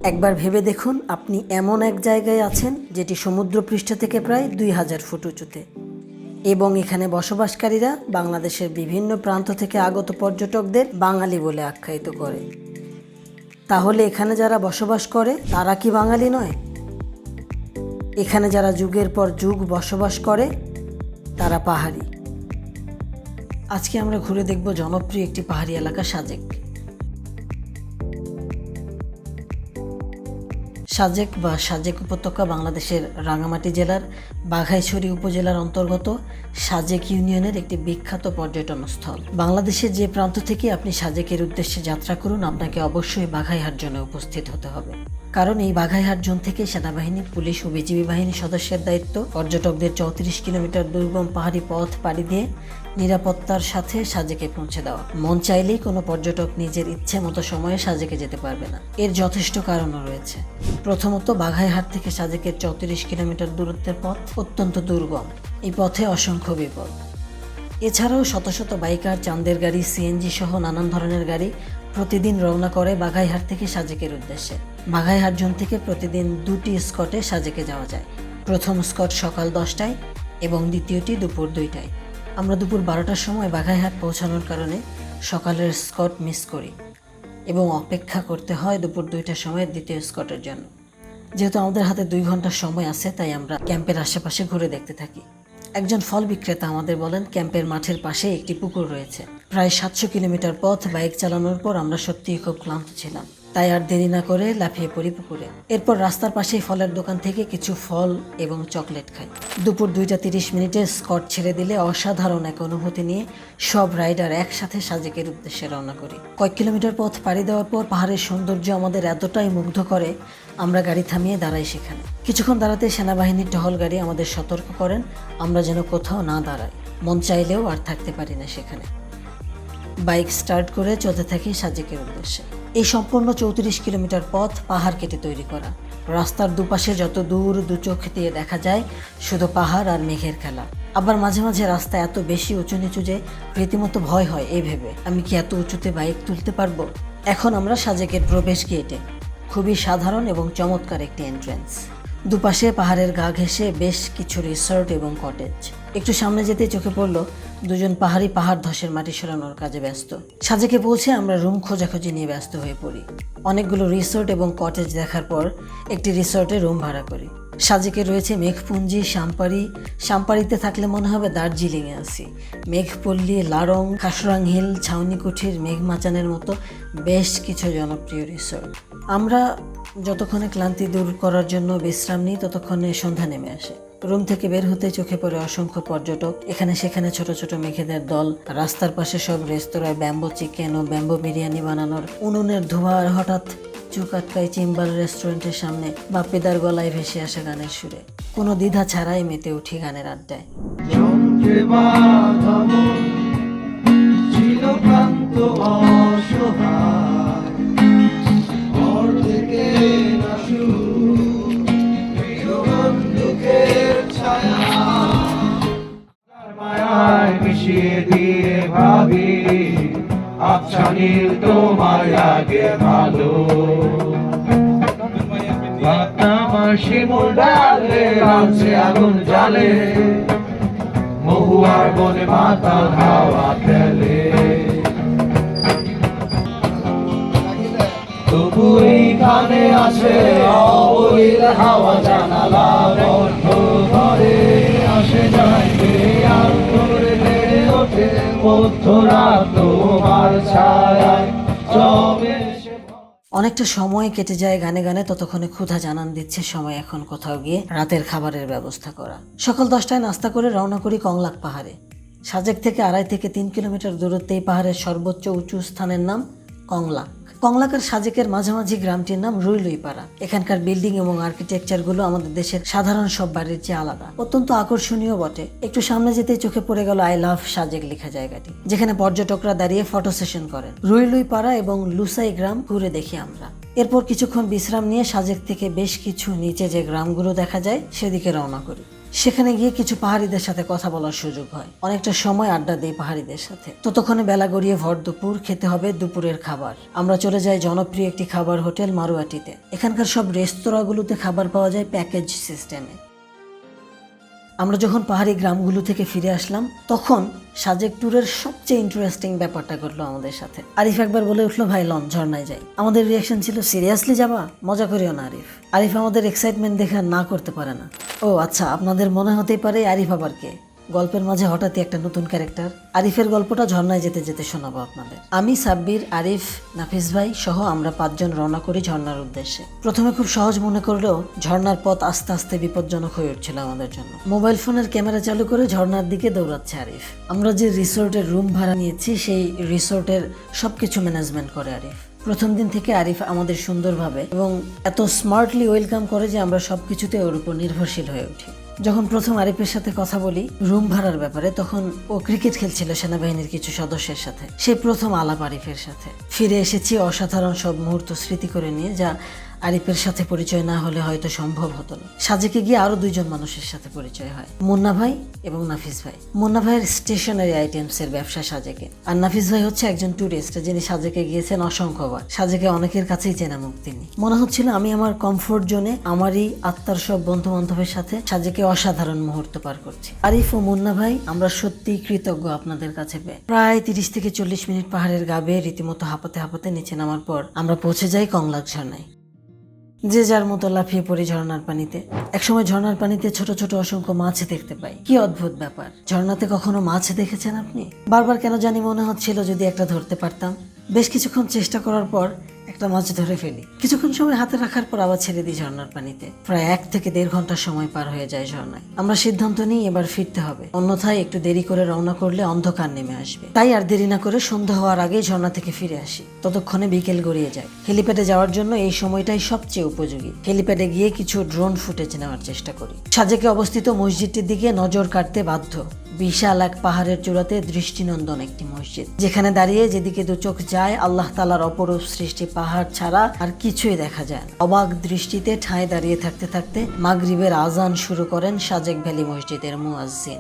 একবার ভেবে দেখুন, আপনি এমন এক জায়গায় আছেন যেটি সমুদ্রপৃষ্ঠ থেকে প্রায় 2000 ফুট উঁচুতে, এবং এখানে বসবাসকারীরা বাংলাদেশের বিভিন্ন প্রান্ত থেকে আগত পর্যটকদের বাঙালি বলে আখ্যায়িত করে। তাহলে এখানে যারা বসবাস করে তারা কি বাঙালি নয়? এখানে যারা যুগের পর যুগ বসবাস করে তারা পাহাড়ি। আজকে আমরা ঘুরে দেখব জনপ্রিয় একটি পাহাড়ি এলাকা সাজেক। সাজেক বা সাজেক উপত্যকা বাংলাদেশের রাঙ্গামাটি জেলার বাঘাইছড়ি উপজেলার অন্তর্গত সাজেক ইউনিয়নের একটি বিখ্যাত পর্যটন স্থল। বাংলাদেশের যে প্রান্ত থেকে আপনি সাজেকের উদ্দেশ্যে যাত্রা করুন, আপনাকে অবশ্যই বাঘাইহাট জোনে উপস্থিত হতে হবে। কারণ এই বাঘাইহাট জোন থেকে সেনাবাহিনী, পুলিশ ও বিজিবি বাহিনী সদস্যের দায়িত্ব পর্যটকদের 34 কিলোমিটার দুর্গম পাহাড়ি পথ পাড়ি দিয়ে নিরাপত্তার সাথে সাজেকে পৌঁছে দেওয়া। মন চাইলেই কোনো পর্যটক নিজের ইচ্ছে মতো সময়ে সাজেকে যেতে পারবে না। এর যথেষ্ট কারণও রয়েছে। প্রথমত, বাঘাইহাট থেকে সাজেকের 34 কিলোমিটার দূরত্বের পথ অত্যন্ত দুর্গম। এই পথে অসংখ্য বিপদ। এছাড়াও শত শত বাইকার, চাঁদের গাড়ি, সিএনজি সহ নানান ধরনের গাড়ি প্রতিদিন রওনা করে বাঘাইহাট থেকে সাজেকের উদ্দেশ্যে। বাঘাইহাট জোন থেকে প্রতিদিন 2টি স্কটে সাজেকে যাওয়া যায়। প্রথম স্কট সকাল 10টায় এবং দ্বিতীয়টি দুপুর 2টায়। আমরা দুপুর 12টার সময় বাঘাইহাট পৌঁছানোর কারণে সকালের স্কট মিস করি এবং অপেক্ষা করতে হয় দুপুর 2টার সময় দ্বিতীয় স্কটের জন্য। যেহেতু আমাদের হাতে 2 ঘন্টার সময় আছে, তাই আমরা ক্যাম্পের আশেপাশে ঘুরে দেখতে থাকি। একজন ফল বিক্রেতা আমাদের বলেন, ক্যাম্পের মাঠের পাশে একটি পুকুর রয়েছে। প্রায় 700 কিলোমিটার পথ বাইক চালানোর পর আমরা সত্যিই খুব ক্লান্ত ছিলাম, তাই আর দেরি না করে লাফিয়ে পড়ি পুকুরে। এরপর রাস্তার পাশেই ফলের দোকান থেকে কিছু ফল এবং চকলেট খাই। দুপুর 2:30 স্কট ছেড়ে দিলে অসাধারণ এক অনুভূতি নিয়ে সব রাইডার একসাথে সাজেকের উদ্দেশ্যে রওনা করি। কয়েক কিলোমিটার পথ পাড়ি দেওয়ার পর পাহাড়ের সৌন্দর্য আমাদের এতটাই মুগ্ধ করে, আমরা গাড়ি থামিয়ে দাঁড়াই সেখানে। কিছুক্ষণ দাঁড়াতে সেনাবাহিনীর টহল গাড়ি আমাদের সতর্ক করেন আমরা যেন কোথাও না দাঁড়াই। মন চাইলেও আর থাকতে পারি না সেখানে। বাইক স্টার্ট করে চলতে থাকি সাজেকের উদ্দেশ্যে। এই সম্পূর্ণ 34 কিলোমিটার পথ পাহাড় কেটে তৈরি করা। রাস্তার দুপাশে যত দূর দু চোখ দিয়ে দেখা যায় শুধু পাহাড় আর মেঘের খেলা। আবার মাঝে মাঝে রাস্তা এত বেশি উঁচু নিচু যে রীতিমতো ভয় হয় এই ভেবে, আমি কি এত উঁচুতে বাইক তুলতে পারবো? এখন আমরা সাজেকের প্রবেশ গেটে। খুবই সাধারণ এবং চমৎকার একটি এন্ট্রেন্স। দুপাশে পাহাড়ের গা ঘেঁষে বেশ কিছু রিসর্ট এবং কটেজ। একটু সামনে যেতে চোখে পড়ল দুজন পাহাড়ি পাহাড় ধসের মাটি সরানোর কাজে ব্যস্ত। সাজেকে পৌঁছে আমরা রুম খোঁজাখুঁজি নিয়ে ব্যস্ত হয়ে পড়ি। অনেকগুলো রিসর্ট এবং কটেজ দেখার পর একটি রিসর্টে রুম ভাড়া করি। সাজেকে রয়েছে মেঘপুঞ্জি, সাম্পারিতে থাকলে মনে হবে দার্জিলিংয়ে আছি। মেঘপল্লী, লারং, খাসরাং হিল, ছাউনি কুঠির, মেঘমাচানের মতো বেশ কিছু জনপ্রিয় রিসর্ট। আমরা যতক্ষণে ক্লান্তি দূর করার জন্য বিশ্রাম নিই, ততক্ষণে সন্ধ্যা নেমে আসে। রুম থেকে বের হতে চোখে পড়ে অসংখ্য পর্যটক। এখানে সেখানে ছোট ছোট মেঘেদের দল। রাস্তার পাশে সব রেস্তোরাঁয় ব্যাম্বো চিকেন ও ব্যাম্বো বিরিয়ানি বানানোর উনুনের ধোঁয়া। আর হঠাৎ চোখ আটকায় চিম্বাল রেস্টুরেন্টের সামনে বাপ্পিদার গলায় ভেসে আসা গানের সুরে। কোনো দ্বিধা ছাড়াই মেতে উঠি গানের আড্ডায়। মিশিয়ে দিয়ে ভাবি আচ্ছা নীল তোমার লাগে ভালো। আমার শিমুল ডালে আছে আগুন জালে, মহুয়ার বনে মাতাল হাওয়া খেলে। তবু এইখানে আছে অবলীল হাওয়া, জানালা বন্ধ করে আসে যায় আর করে ওঠে মধ্যরাত তোমার ছায়ায় জমে। অনেকটা সময় কেটে যায় গানে গানে। ততক্ষণে ক্ষুধা জানান দিচ্ছে সময় এখন কোথাও গিয়ে রাতের খাবারের ব্যবস্থা করা। সকাল 10টায় নাস্তা করে রওনা করি কংলাক পাহাড়ে। সাজেক থেকে 2.5 থেকে 3 কিলোমিটার দূরত্বে এই পাহাড়ের সর্বোচ্চ উঁচু স্থানের নাম কংলাক। কংলাকের সাজেকের মাঝামাঝি গ্রামটির নাম রুইলুইপাড়া। এখানকার বিল্ডিং এবং আর্কিটেকচারগুলো আমাদের দেশের সাধারণ সব বাড়ির চেয়ে আলাদা, অত্যন্ত আকর্ষণীয় বটে। একটু সামনে যেতেই চোখে পড়ে গেল আই লাভ সাজেক লেখা জায়গাটি, যেখানে পর্যটকরা দাঁড়িয়ে ফটো সেশন করেন। রুইলুইপাড়া এবং লুসাই গ্রাম ঘুরে দেখি আমরা। এরপর কিছুক্ষণ বিশ্রাম নিয়ে সাজেক থেকে বেশ কিছু নিচে যে গ্রামগুলো দেখা যায় সেদিকে রওনা করি। সেখানে গিয়ে কিছু পাহাড়িদের সাথে কথা বলার সুযোগ হয়, অনেকটা সময় আড্ডা দেই পাহাড়িদের সাথে। ততক্ষণে বেলা গড়িয়ে ভর দুপুর, খেতে হবে দুপুরের খাবার। আমরা চলে যাই জনপ্রিয় একটি খাবার হোটেল মারুয়াটিতে। এখানকার সব রেস্তোরাঁগুলোতে খাবার পাওয়া যায় প্যাকেজ সিস্টেমে। আমরা যখন পাহাড়ি গ্রামগুলো থেকে ফিরে আসলাম, তখন সাজেক ট্যুরের সবচেয়ে ইন্টারেস্টিং ব্যাপারটা ঘটলো আমাদের সাথে। আরিফ একবার বলে উঠলো, ভাই লন ঝর্ণায় যাই। আমাদের রিয়াকশন ছিল, সিরিয়াসলি যাবা? মজা করিও না আরিফ। আরিফ আমাদের এক্সাইটমেন্ট দেখে আর না করতে পারে না। ও আচ্ছা, আপনাদের মনে হতেই পারে আরিফ আবার কে। গল্পের মাঝে হঠাৎই একটা নতুন ক্যারেক্টার। আরিফের গল্পটা ঝর্ণায় যেতে যেতে শোনাবো আপনাদের। আমি, সাব্বির, আরিফ, নাফিস ভাই সহ আমরা 5 জন রওনা করি ঝর্ণার উদ্দেশ্যে। প্রথমে খুব সহজ মনে করলেও ঝর্ণার পথ আস্তে আস্তে বিপজ্জনক হয়ে উঠছিল আমাদের জন্য। মোবাইল ফোনের ক্যামেরা চালু করে ঝর্ণার দিকে দৌড়াচ্ছে আরিফ। আমরা যে রিসোর্টের রুম ভাড়া নিয়েছি, সেই রিসোর্টের সবকিছু ম্যানেজমেন্ট করে আরিফ। প্রথম দিন থেকে আরিফ আমাদের সুন্দরভাবে এবং এত স্মার্টলি ওয়েলকাম করে যে আমরা সবকিছুতে ওর উপর নির্ভরশীল হয়ে উঠি। যখন প্রথম আরিফের সাথে কথা বলি রুম ভাড়ার ব্যাপারে, তখন ও ক্রিকেট খেলছিল সেনাবাহিনীর কিছু সদস্যের সাথে। সেই প্রথম আলাপ আরিফের সাথে। ফিরে এসেছি অসাধারণ সব মুহূর্ত স্মৃতি করে নিয়ে, যা আরিফের সাথে পরিচয় না হলে হয়তো সম্ভব হতো না। সাজেকে গিয়ে আরো 2 জন মানুষের সাথে পরিচয় হয়, মুন্না ভাই এবং নাফিস ভাই। মুন্না ভাইয়ের স্টেশনারি আইটেমস এর ব্যবসা সাজেকে, আর নাফিস ভাই হচ্ছে একজন ট্যুরিস্ট যিনি সাজেকে গিয়েছেন অসংখ্যবার। সাজেকে অনেকের কাছেই চেনা মুখ তিনি। মনে হচ্ছিল আমি আমার কমফোর্ট জোনে আমারই আত্মার সব বন্ধু বান্ধবের সাথে সাজেকে অসাধারণ মুহূর্ত পার করছি। আরিফ ও মুন্না ভাই, আমরা সত্যিই কৃতজ্ঞ আপনাদের কাছে পেয়ে। প্রায় 30 থেকে 40 মিনিট পাহাড়ের গা বেয়ে রীতিমতো হাঁপাতে হাঁপাতে নিচে নামার পর আমরা পৌঁছে যাই কংলাক ঝর্ণায়। যে যার মতো লাফিয়ে পড়ি ঝর্ণার পানিতে। একসময় ঝর্ণার পানিতে ছোট ছোট অসংখ্য মাছ দেখতে পাই। কি অদ্ভুত ব্যাপার! ঝর্ণাতে কখনো মাছ দেখেছেন আপনি? বারবার কেন জানি মনে হচ্ছিল যদি একটা ধরতে পারতাম। বেশ কিছুক্ষণ চেষ্টা করার পর একটা মাছ ধরে ফেলি। কিছুক্ষণ সময় হাতে রাখার পর আবার ছেড়ে দিই ঝর্ণার পানিতে। প্রায় 1 থেকে 1.5 ঘন্টা সময় পার হয়ে যায় ঝর্ণায়। আমরা সিদ্ধান্ত নিই এবার ফিরতে হবে, অন্যথায় একটু দেরি করে রওনা করলে অন্ধকার নেমে আসবে। তাই আর দেরি না করে সন্ধ্যা হওয়ার আগেই ঝর্ণা থেকে ফিরে আসি। ততক্ষণে বিকেল গড়িয়ে যায়। হেলিপ্যাডে যাওয়ার জন্য এই সময়টাই সবচেয়ে উপযোগী। হেলিপ্যাডে গিয়ে কিছু ড্রোন ফুটেজ নেওয়ার চেষ্টা করি। সাজেকে অবস্থিত মসজিদটির দিকে নজর কাটতে বাধ্য। বিশাল এক পাহাড়ের চূড়াতে দৃষ্টিনন্দন একটি মসজিদ, যেখানে দাঁড়িয়ে যেদিকে 2 চোখ যায় আল্লাহ তাআলার অপরূপ সৃষ্টি পাহাড় ছাড়া আর কিছুই দেখা যায় না। অবাক দৃষ্টিতে ঠায় দাঁড়িয়ে থাকতে থাকতে মাগরিবের আজান শুরু করেন সাজেক ভ্যালি মসজিদের মুয়াজ্জিন।